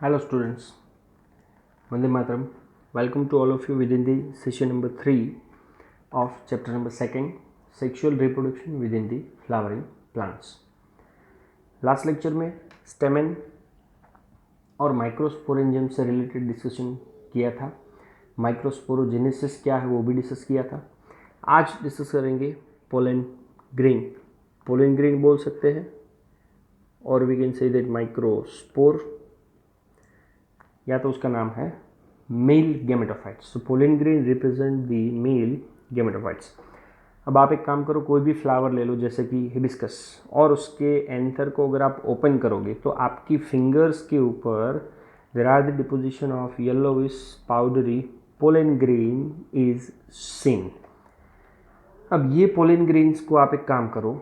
Hello students, Vande Mataram. Welcome to all of you within the session number 3 of chapter number 2, Sexual Reproduction within the Flowering Plants. Last lecture में stamen और microsporangium से related discussion किया था. Microsporogenesis क्या है वो भी discuss किया था. आज डिस्कस करेंगे पोलन ग्रेन. पोलन ग्रेन बोल सकते हैं और we can say that microspore, या तो उसका नाम है male gametophytes. So pollen grain represent the male gametophytes. अब आप एक काम करो, कोई भी फ्लावर ले लो जैसे कि हिबिस्कस, और उसके एंथर को अगर आप ओपन करोगे तो आपकी फिंगर्स के ऊपर there are the deposition of yellowish powdery pollen grain is seen. अब ये पोलन ग्रेन्स को आप एक काम करो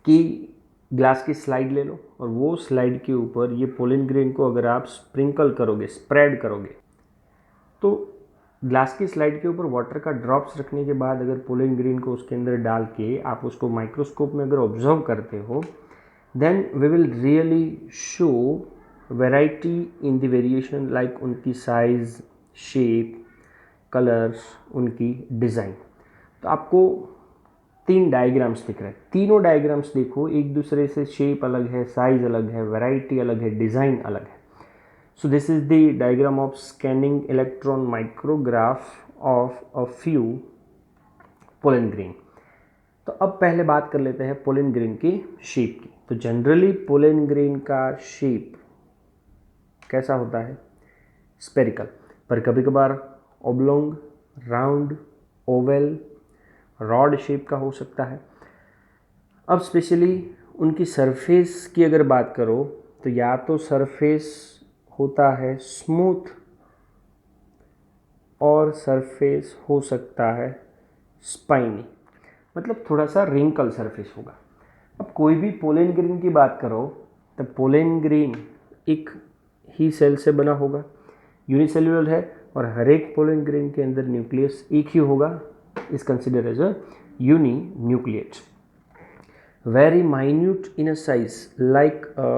कि ग्लास की स्लाइड ले लो और वो स्लाइड के ऊपर ये पोलन ग्रेन को अगर आप स्प्रिंकल करोगे, स्प्रेड करोगे, तो ग्लास की स्लाइड के ऊपर वाटर का ड्रॉप्स रखने के बाद अगर पोलन ग्रेन को उसके अंदर डाल के आप उसको माइक्रोस्कोप में अगर ऑब्जर्व करते हो, then we will really show variety in the variation, like उनकी साइज, शेप, कलर्स, उनकी डिज़ाइन. तो आपको 3 डायग्राम्स दिख रहे हैं. तीनों डायग्राम्स देखो, एक दूसरे से शेप अलग है, साइज अलग है, वैरायटी अलग है, डिज़ाइन अलग है. So this is the diagram of scanning electron micrograph of a few pollen grain. तो अब पहले बात कर लेते हैं पोलन ग्रेन की शेप की. तो जनरली पोलन ग्रेन का शेप कैसा होता है? स्पेरिकल, पर कभी कभार oblong, round, Oval, rod shape का हो सकता है. अब स्पेशली उनकी सरफेस की अगर बात करो तो या तो सरफेस होता है स्मूथ और सरफेस हो सकता है स्पाइनी, मतलब थोड़ा सा रिंकल सरफेस होगा. अब कोई भी पोलन ग्रेन की बात करो तो पोलन ग्रेन एक ही सेल से बना होगा, यूनिसेल्युलर है, और हर एक पोलन ग्रेन के अंदर न्यूक्लियस एक ही होगा, is considered as a uninucleate. Very minute in a size, like a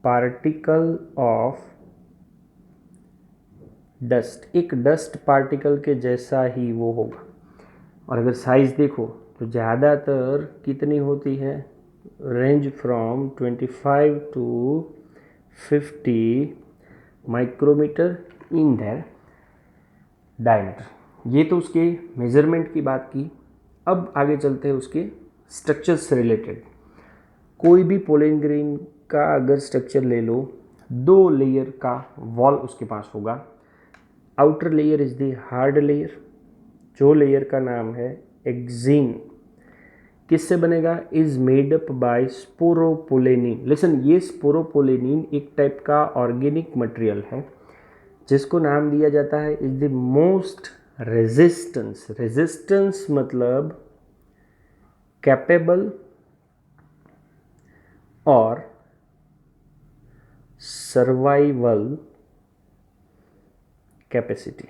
particle of dust. एक डस्ट पार्टिकल के जैसा ही वो होगा. और अगर साइज देखो तो ज़्यादातर कितनी होती है? Range from 25 to 50 micrometre in their diameter. ये तो उसके मेज़रमेंट की बात की. अब आगे चलते हैं उसके स्ट्रक्चर से रिलेटेड. कोई भी पोलन ग्रेन का अगर स्ट्रक्चर ले लो, 2 लेयर का वॉल उसके पास होगा. Outer layer is the hard layer, जो लेयर का नाम है एक्सिन. किससे बनेगा? Is made up bye sporopollenin. Listen, ये स्पोरोपोलेनिन एक टाइप का ऑर्गेनिक मटेरियल है जिसको नाम दिया जाता है is the most resistance. Resistance मतलब कैपेबल और सर्वाइवल कैपेसिटी.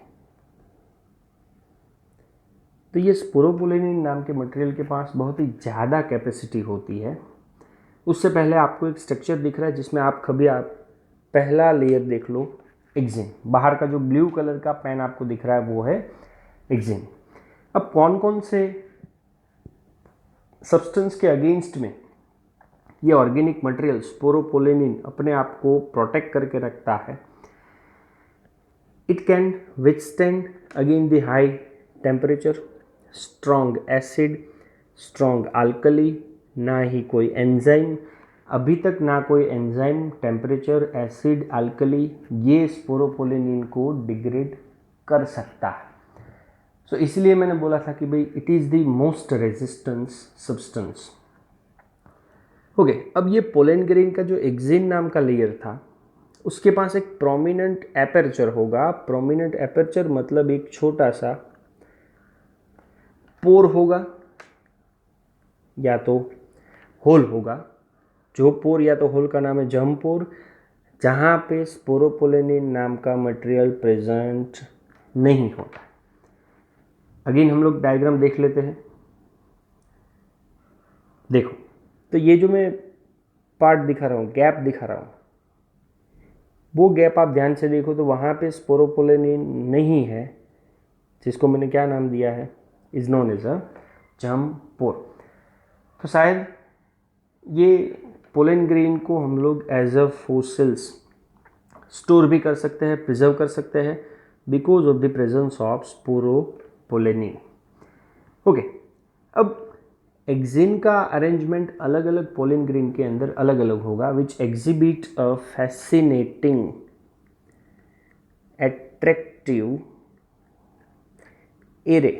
तो ये स्पोरोपोलेनिन नाम के मटेरियल के पास बहुत ही ज़्यादा कैपेसिटी होती है. उससे पहले आपको एक स्ट्रक्चर दिख रहा है जिसमें आप पहला लेयर देख लो, एक्सिन. बाहर का जो ब्लू कलर का पेन आपको दिख रहा है वो है एक्सिन. अब कौन कौन से सब्सटेंस के अगेंस्ट में ये ऑर्गेनिक मटेरियल स्पोरोपोलेनिन अपने आप को प्रोटेक्ट करके रखता है? It can withstand again the high temperature, strong acid, strong alkali. ना ही कोई एंजाइम, अभी तक ना कोई एंजाइम टेम्परेचर, एसिड, अल्कली ये स्पोरोपोलेनिन को डिग्रेड कर सकता है. सो इसलिए मैंने बोला था कि भाई it is the most resistance substance. Okay, अब ये पोलन ग्रेन का जो एक्सिन नाम का लेयर था उसके पास एक प्रोमिनेंट एपर्चर होगा. प्रोमिनेंट एपर्चर मतलब एक छोटा सा पोर होगा या तो होल होगा. जो पोर या तो होल का नाम है जर्म पोर, जहाँ पे स्पोरोपोलेनिन नाम का मटेरियल प्रेजेंट नहीं होता. अगेन हम लोग डायग्राम देख लेते हैं. देखो, तो ये जो मैं पार्ट दिखा रहा हूँ, गैप दिखा रहा हूँ, वो गैप आप ध्यान से देखो तो वहाँ पे स्पोरोपोलेनिन नहीं है, जिसको मैंने क्या नाम दिया है, is known as a germ pore. तो शायद ये पोलन ग्रेन को हम लोग एज अ फोसिल्स स्टोर भी कर सकते हैं, प्रिजर्व कर सकते हैं, because of the presence of sporopollenin. Okay, अब एक्सिन का अरेंजमेंट अलग अलग पोलन ग्रेन के अंदर अलग अलग होगा, विच exhibit a fascinating, attractive array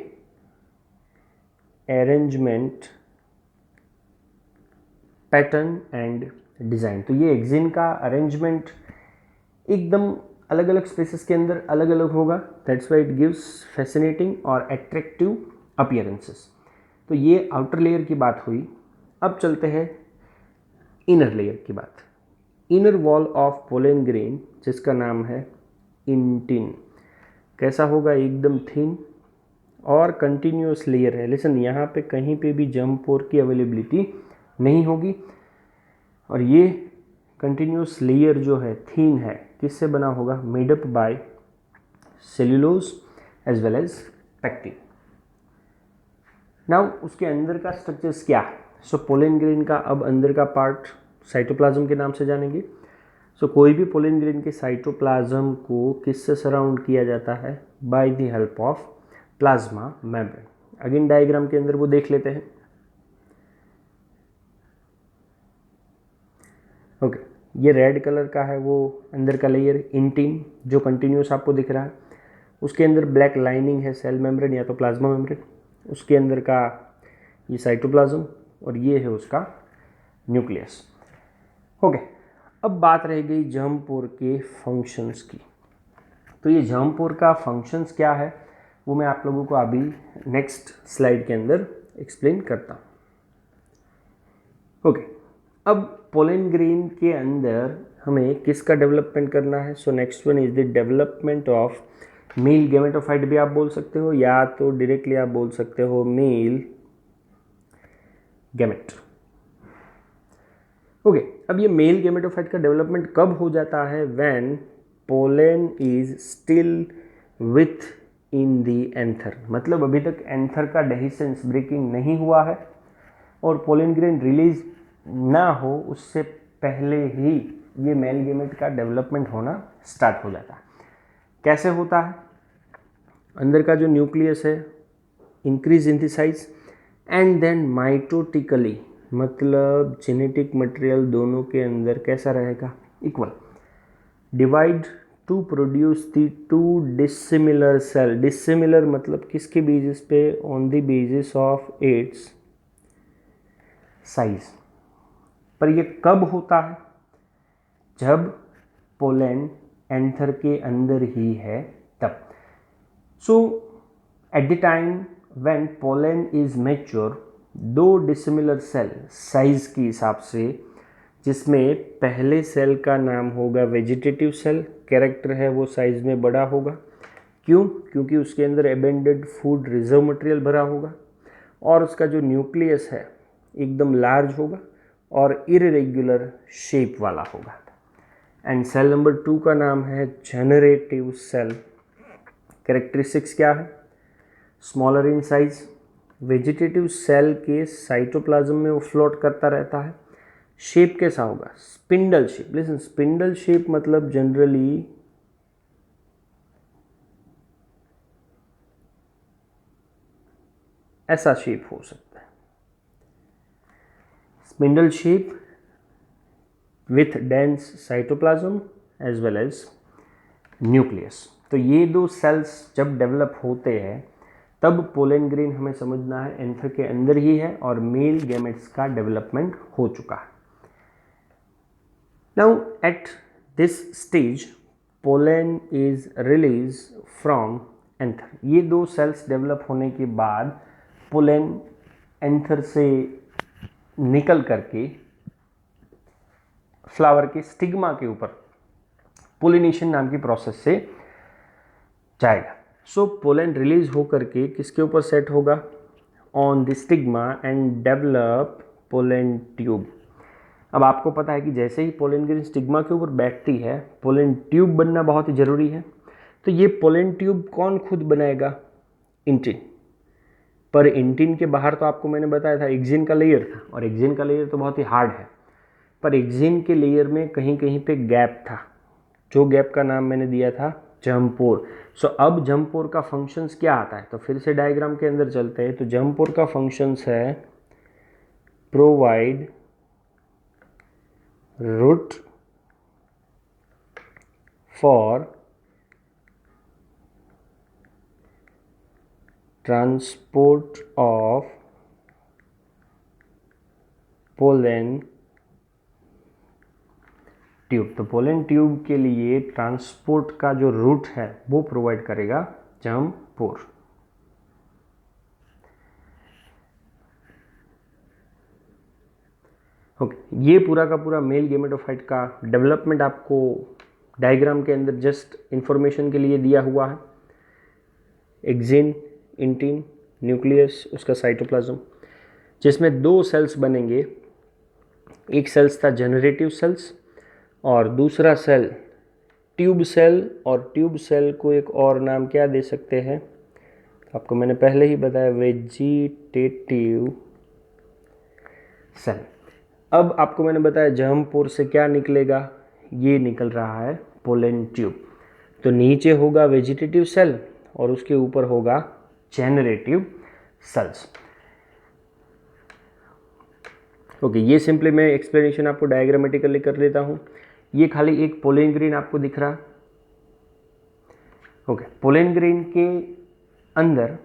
arrangement, pattern and design. तो ये एक्सिन का अरेंजमेंट एकदम अलग अलग स्पेसेस के अंदर अलग अलग होगा, that's why it gives fascinating और अट्रैक्टिव अपीयरेंसेस। तो ये आउटर लेयर की बात हुई। अब चलते हैं इनर लेयर की बात। Inner wall of pollen grain, जिसका नाम है इंटिन, कैसा होगा, एकदम थिन और कंटिन्यूस लेयर है। लिसन, यहाँ पे कहीं पे भी जर्म पोर की अवेलेबिलिटी नहीं होगी, और ये कंटिन्यूस लेयर जो है, थीन है, किससे बना होगा, made up by cellulose as well as pectin. Now उसके अंदर का स्ट्रक्चर्स क्या है? सो पोलन ग्रेन का अब अंदर का पार्ट साइटोप्लाज्म के नाम से जानेंगे। सो कोई भी पोलन ग्रेन के साइटोप्लाज्म को किससे सराउंड किया जाता है, by the help of plasma membrane. Again diagram के अंदर वो देख लेते हैं। ओके, ये रेड कलर का है वो अंदर का लेयर इंटिन, जो कंटिन्यूस आपको दिख रहा है। उसके अंदर ब्लैक लाइनिंग है, सेल मेम्ब्रेन या तो प्लाज्मा मेम्ब्रेन। उसके अंदर का ये साइटोप्लाज्म, और ये है उसका न्यूक्लियस। ओके, अब बात रह गई जर्म पोर के फंक्शंस की। तो ये जर्म पोर का फंक्शंस क्या है, वो मैं आप लोगों को अभी नेक्स्ट स्लाइड के अंदर एक्सप्लेन करता हूँ। ओके, अब पोलन ग्रेन के अंदर हमें किसका डेवलपमेंट करना है? So next one is the development of male gametophyte भी आप बोल सकते हो, या तो डायरेक्टली आप बोल सकते हो मेल गैमेट। ओके, अब ये मेल गैमेटोफाइट का डेवलपमेंट कब हो जाता है? When pollen is still with in the anther, मतलब अभी तक एंथर का डेहिसेंस ब्रेकिंग नहीं हुआ है और पोलन ग्रेन रिलीज ना हो, उससे पहले ही ये मेल गैमेट का डेवलपमेंट होना स्टार्ट हो जाता है। कैसे होता है? अंदर का जो न्यूक्लियस है increase in the size and then mitotically, मतलब जेनेटिक मटेरियल दोनों के अंदर कैसा रहेगा, equal, divide to produce the two dissimilar cell. Dissimilar मतलब किसके बेसिस पे? On the basis of its size. पर ये कब होता है? जब पोलन एंथर के अंदर ही है तब। So at the time when pollen is mature, two dissimilar cell size के हिसाब से, जिसमें पहले सेल का नाम होगा वेजिटेटिव सेल, कैरेक्टर है वो साइज में बड़ा होगा। क्यों? क्योंकि उसके अंदर एबेंडेड फूड रिजर्व मटेरियल भरा होगा, और उसका जो न्यूक्लियस है एकदम लार्ज होगा और इरेगुलर शेप वाला होगा। एंड सेल नंबर 2 का नाम है जनरेटिव सेल। कैरेक्टरिस्टिक्स क्या है? Smaller in size. Vegetative cell के साइटोप्लाज्म में वो फ्लोट करता रहता है। शेप कैसा होगा? Spindle shape. Listen, spindle shape मतलब जनरली ऐसा शेप हो सकता है, spindle shape with dense cytoplasm as well as nucleus. तो ये दो सेल्स जब डेवलप होते हैं तब पोलन ग्रेन हमें समझना है एंथर के अंदर ही है और मेल गैमेट्स का डेवलपमेंट हो चुका है। Now at this stage pollen is release from anther. ये दो सेल्स डेवलप होने के बाद पोलन एंथर से निकल करके फ्लावर के स्टिग्मा के ऊपर पोलिनेशन नाम की प्रोसेस से जाएगा। सो पोलन रिलीज होकर के किसके ऊपर सेट होगा? On the stigma and develop pollen tube. अब आपको पता है कि जैसे ही पोलन ग्रेन स्टिग्मा के ऊपर बैठती है, पोलन ट्यूब बनना बहुत ही ज़रूरी है। तो ये पोलन ट्यूब कौन खुद बनाएगा? इंटिन। पर इंटिन के बाहर तो आपको मैंने बताया था एक्जिन का लेयर था, और एक्जिन का लेयर तो बहुत ही हार्ड है, पर एक्जिन के लेयर में कहीं कहीं पे गैप था, जो गैप का नाम मैंने दिया था जर्म पोर। सो अब जर्म पोर का फंक्शंस क्या आता है? तो फिर से डायग्राम के अंदर चलते हैं। तो जर्म पोर का फंक्शंस है provide route for transport of pollen tube. तो पोलन ट्यूब के लिए ट्रांसपोर्ट का जो रूट है वो प्रोवाइड करेगा जर्म पोर। ओके, ये पूरा का पूरा मेल गेमेटोफाइट का डेवलपमेंट आपको डायग्राम के अंदर जस्ट इंफॉर्मेशन के लिए दिया हुआ है। एक्जिन, इंटिन, न्यूक्लियस, उसका साइटोप्लाज्म, जिसमें दो सेल्स बनेंगे। एक सेल्स था जनरेटिव सेल्स और दूसरा सेल ट्यूब सेल, और ट्यूब सेल को एक और नाम क्या दे सकते हैं? आपको मैंने पहले ही बताया, वेजिटेटिव सेल। अब आपको मैंने बताया जर्म पोर से क्या निकलेगा? ये निकल रहा है पोलन ट्यूब। तो नीचे होगा वेजिटेटिव सेल और उसके ऊपर होगा जेनरेटिव सेल्स। ओके, ये सिंपली मैं एक्सप्लेनेशन आपको डायग्रामेटिकली कर लेता हूँ। ये खाली एक पोलन ग्रेन आपको दिख रहा। ओके, पोलन ग्रेन के अंदर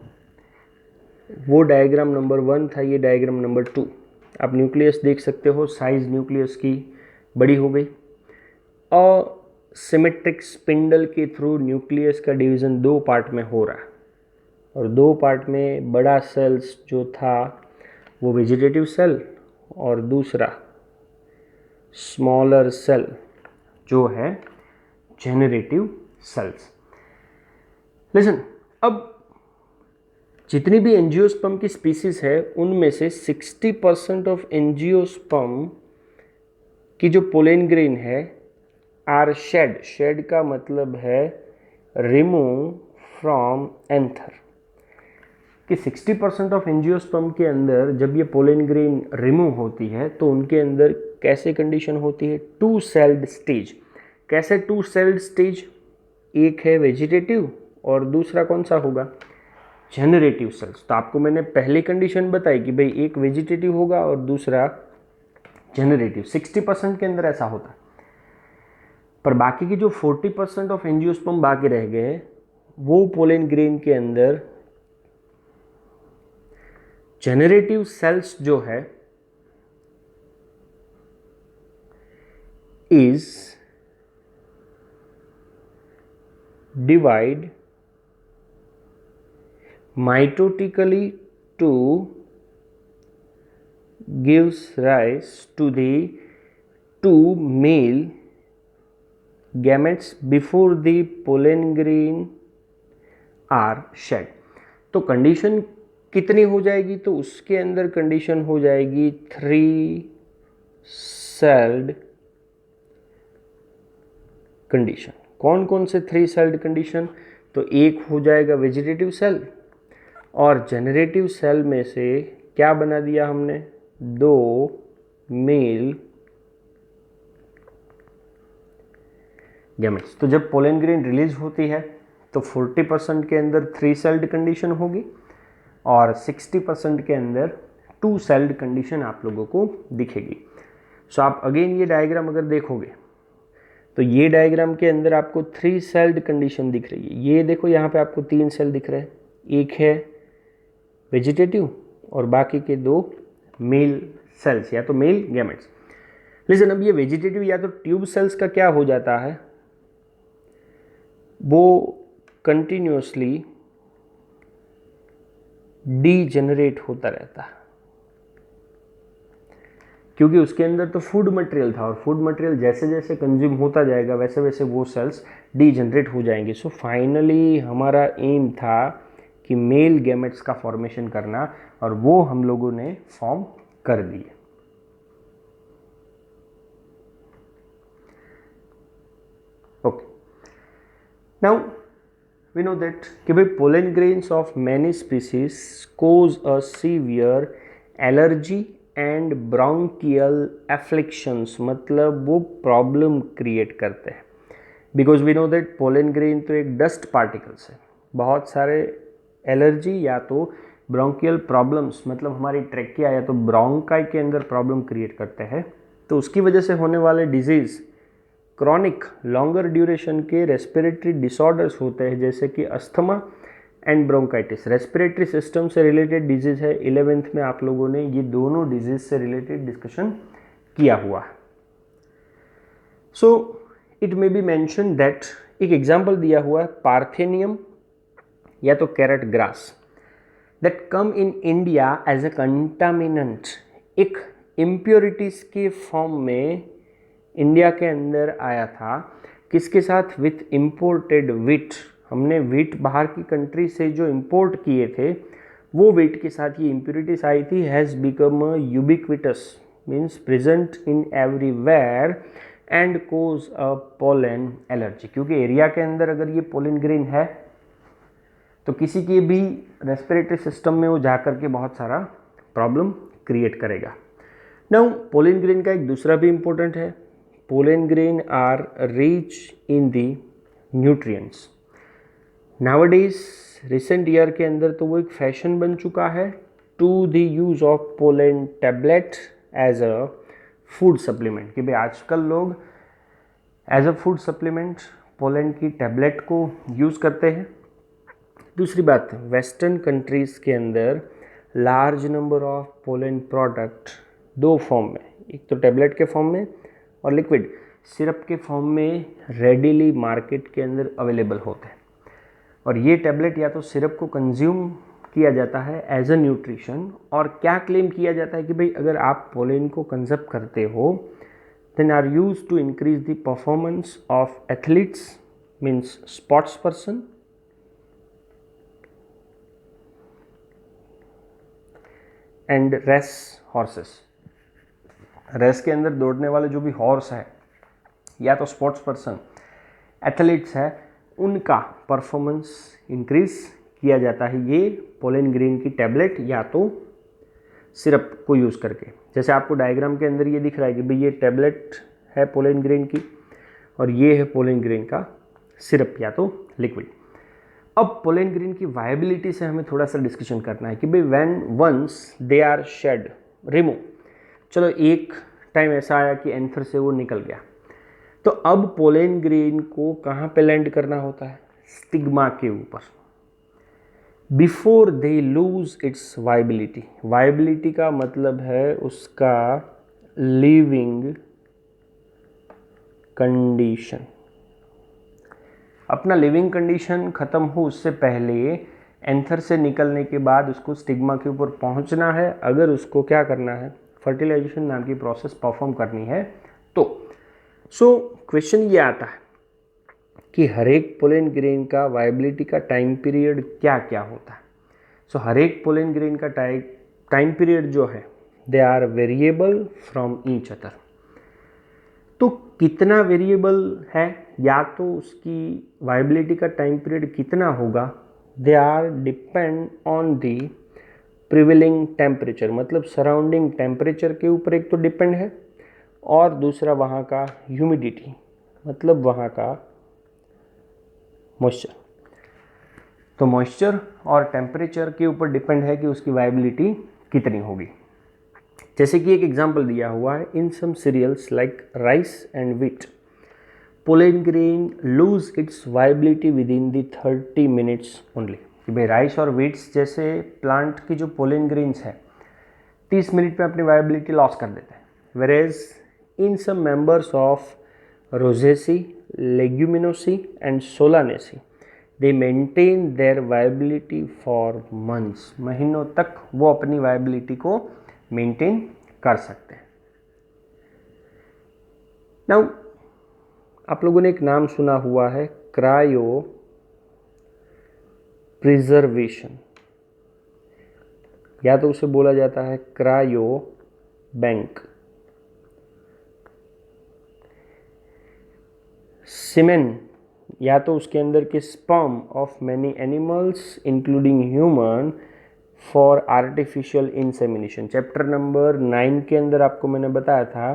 वो डायग्राम नंबर 1 था, ये डायग्राम नंबर 2। आप न्यूक्लियस देख सकते हो, साइज न्यूक्लियस की बड़ी हो गई। असिमेट्रिक स्पिंडल के थ्रू न्यूक्लियस का डिवीज़न 2 पार्ट में हो रहा है, और 2 पार्ट में बड़ा सेल्स जो था वो वेजिटेटिव सेल और दूसरा स्मॉलर सेल जो है जेनरेटिव सेल्स। लिसन, अब जितनी भी एंजियोस्पर्म की स्पीसीज है उनमें से 60% ऑफ एंजियोस्पर्म की जो पोलन ग्रेन है आर शेड। शेड का मतलब है रिमूव फ्रॉम एंथर। कि 60% ऑफ एंजियोस्पर्म के अंदर जब ये पोलन ग्रेन रिमूव होती है तो उनके अंदर कैसे कंडीशन होती है? 2 सेल्ड स्टेज। कैसे 2 सेल्ड स्टेज? एक है वेजिटेटिव और दूसरा कौन सा होगा? Generative cells. तो आपको मैंने पहली कंडीशन बताई कि भाई एक वेजिटेटिव होगा और दूसरा जेनरेटिव। 60% के अंदर ऐसा होता है, पर बाकी की जो 40% ऑफ एंजियोस्पर्म बाकी रह गए वो पोलन ग्रेन के अंदर जेनरेटिव सेल्स जो है is divide mitotically to gives rise to the 2 male gametes before the pollen grain are shed। तो कंडीशन कितनी हो जाएगी? तो उसके अंदर कंडीशन हो जाएगी 3 सेल्ड कंडीशन। कौन कौन से 3 सेल्ड कंडीशन? तो एक हो जाएगा वेजिटेटिव सेल, और जेनरेटिव सेल में से क्या बना दिया हमने? 2 मेल गैमेट्स। तो जब पोलन ग्रेन रिलीज होती है तो 40% के अंदर 3 सेल्ड कंडीशन होगी और 60% के अंदर 2 सेल्ड कंडीशन आप लोगों को दिखेगी। सो आप अगेन ये डायग्राम अगर देखोगे तो ये डायग्राम के अंदर आपको 3 सेल्ड कंडीशन दिख रही है। ये देखो यहाँ पे आपको 3 सेल दिख रहे हैं, एक है वेजिटेटिव और बाकी के 2 मेल सेल्स या तो मेल गैमेट्स। लिसन, अब ये वेजिटेटिव या तो ट्यूब सेल्स का क्या हो जाता है? वो कंटिन्यूसली डीजेनरेट होता रहता है, क्योंकि उसके अंदर तो फूड मटेरियल था, और फूड मटेरियल जैसे जैसे कंज्यूम होता जाएगा वैसे वैसे वो सेल्स डीजेनरेट हो जाएंगे। सो फाइनली हमारा एम था कि मेल गैमेट्स का फॉर्मेशन करना, और वो हम लोगों ने फॉर्म कर दिए। Okay, now we know that कि भाई pollen grains of many species cause a severe allergy and bronchial afflictions, मतलब वो प्रॉब्लम क्रिएट करते हैं। Because we know that pollen grain तो एक डस्ट पार्टिकल्स है, बहुत सारे एलर्जी या तो ब्रोंकियल प्रॉब्लम्स, मतलब हमारी ट्रेकिया या तो ब्रोंकाई के अंदर प्रॉब्लम क्रिएट करते हैं, तो उसकी वजह से होने वाले डिजीज़ क्रॉनिक लॉन्गर ड्यूरेशन के रेस्पिरेटरी डिसऑर्डर्स होते हैं, जैसे कि asthma and bronchitis. Respiratory system से रिलेटेड डिजीज़ है। 11th में आप लोगों ने ये दोनों डिजीज़ से रिलेटेड डिस्कशन किया हुआ है। So it may be mention that, एक एग्जाम्पल दिया हुआ है पार्थेनियम या तो carrot grass, that come in India as a contaminant, एक इम्प्योरिटीज़ के फॉर्म में इंडिया के अंदर आया था। किसके साथ? With imported wheat. हमने वीट बाहर की कंट्री से जो इम्पोर्ट किए थे, वो वीट के साथ ये इम्प्योरिटीज आई थी। Has become a ubiquitous, means present in everywhere and cause a pollen allergy. क्योंकि एरिया के अंदर अगर ये पोलन ग्रेन है तो किसी के भी रेस्पिरेटरी सिस्टम में वो जाकर के बहुत सारा प्रॉब्लम क्रिएट करेगा। नाउ पोलन ग्रेन का एक दूसरा भी इम्पोर्टेंट है, pollen grain are rich in the nutrients. Nowadays recent year के अंदर तो वो एक फैशन बन चुका है to the use of pollen tablet as a food supplement, कि भाई आजकल लोग as a food supplement pollen की टैबलेट को यूज़ करते हैं। दूसरी बात, वेस्टर्न कंट्रीज़ के अंदर large number of pollen product दो फॉर्म में, एक तो टैबलेट के फॉर्म में और लिक्विड सिरप के फॉर्म में रेडीली मार्केट के अंदर अवेलेबल होते हैं। और ये टैबलेट या तो सिरप को कंज्यूम किया जाता है एज अ न्यूट्रिशन, और क्या क्लेम किया जाता है कि भाई अगर आप पोलन को कंज्यूम करते हो then are use to increase the performance of athletes, means sports person, and race horses. Race के अंदर दौड़ने वाले जो भी हॉर्स है या तो स्पोर्ट्स पर्सन, एथलीट्स है, उनका परफॉर्मेंस इंक्रीज किया जाता है ये पोलन ग्रेन की टैबलेट या तो सिरप को यूज़ करके। जैसे आपको डायग्राम के अंदर ये दिख रहा है कि भाई ये टैबलेट है पोलन ग्रेन की और ये है पोलन ग्रेन का सिरप या तो लिक्विड। अब पोलन ग्रेन की वायबिलिटी से हमें थोड़ा सा डिस्कशन करना है कि भाई when once they are shed remove, चलो एक टाइम ऐसा आया कि एंथर से वो निकल गया, तो अब पोलन ग्रेन को कहाँ पे लैंड करना होता है? स्टिग्मा के ऊपर, before they lose its viability. Viability का मतलब है उसका लिविंग कंडीशन। अपना लिविंग कंडीशन ख़त्म हो उससे पहले एंथर से निकलने के बाद उसको स्टिग्मा के ऊपर पहुंचना है। अगर उसको क्या करना है, फर्टिलाइजेशन नाम की प्रोसेस परफॉर्म करनी है तो क्वेश्चन ये आता है कि हर एक पोलन ग्रेन का वायबिलिटी का टाइम पीरियड क्या क्या होता है। हर एक पोलन ग्रेन का टाइम पीरियड जो है they are variable from each other. तो कितना वेरिएबल है या तो उसकी वायबिलिटी का टाइम पीरियड कितना होगा, they are depend on the prevailing temperature, मतलब सराउंडिंग टेम्परेचर के ऊपर एक तो डिपेंड है, और दूसरा वहाँ का ह्यूमिडिटी, मतलब वहाँ का मॉइस्चर। तो मॉइस्चर और टेम्परेचर के ऊपर डिपेंड है कि उसकी वायबिलिटी कितनी होगी। जैसे कि एक एग्जांपल दिया हुआ है, in some cereals like rice and wheat pollen grain lose its viability within the 30 minutes only. कि भाई राइस और व्हीट्स जैसे प्लांट की जो पोलन ग्रेन्स है 30 मिनट में अपनी वायबिलिटी लॉस कर देते हैं। Whereas in some members of Rosaceae, Leguminosae and Solanaceae they maintain their viability for months, महीनों तक वो अपनी वायबिलिटी को मेंटेन कर सकते हैं। नाउ आप लोगों ने एक नाम सुना हुआ है क्रायो प्रिजर्वेशन, या तो उसे बोला जाता है क्रायो बैंक। सीमेन या तो उसके अंदर के sperm of many animals including human for artificial insemination. Chapter number 9 के अंदर आपको मैंने बताया था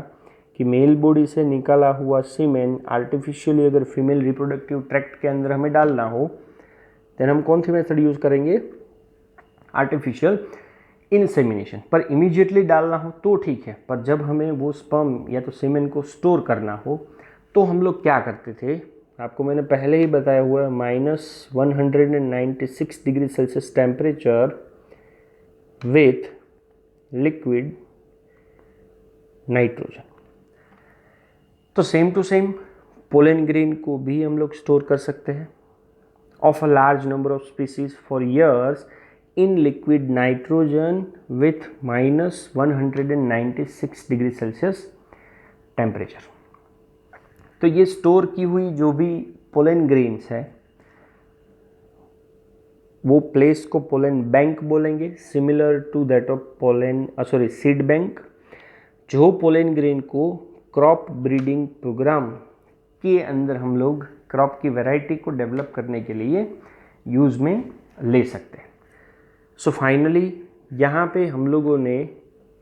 कि मेल बॉडी से निकाला हुआ सीमेन आर्टिफिशियली अगर फीमेल रिप्रोडक्टिव ट्रैक्ट के अंदर हमें डालना हो देन हम कौन सी मेथड यूज़ करेंगे, आर्टिफिशियल इंसेमिनेशन। पर इमीडिएटली डालना हो तो ठीक है, पर जब हमें वो स्पर्म या तो सीमेन को स्टोर करना हो तो हम लोग क्या करते थे, आपको मैंने पहले ही बताया हुआ है, -196 degree Celsius temperature with liquid nitrogen. तो same to same pollen grain को भी हम लोग स्टोर कर सकते हैं of a large number of species for years in liquid nitrogen with -196 degree Celsius temperature. तो ये स्टोर की हुई जो भी पोलन ग्रेन्स है वो प्लेस को पोलन बैंक बोलेंगे, similar to that of pollen seed bank. जो पोलन ग्रेन को क्रॉप ब्रीडिंग प्रोग्राम के अंदर हम लोग क्रॉप की वैरायटी को डेवलप करने के लिए यूज़ में ले सकते हैं। सो फाइनली यहाँ पे हम लोगों ने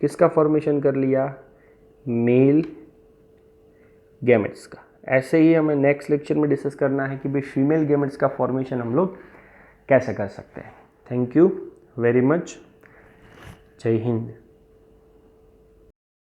किसका फॉर्मेशन कर लिया, मेल गैमेट्स का। ऐसे ही हमें नेक्स्ट लेक्चर में डिस्कस करना है कि भाई फीमेल गैमेट्स का फॉर्मेशन हम लोग कैसे कर सकते हैं। Thank you very much. जय हिंद।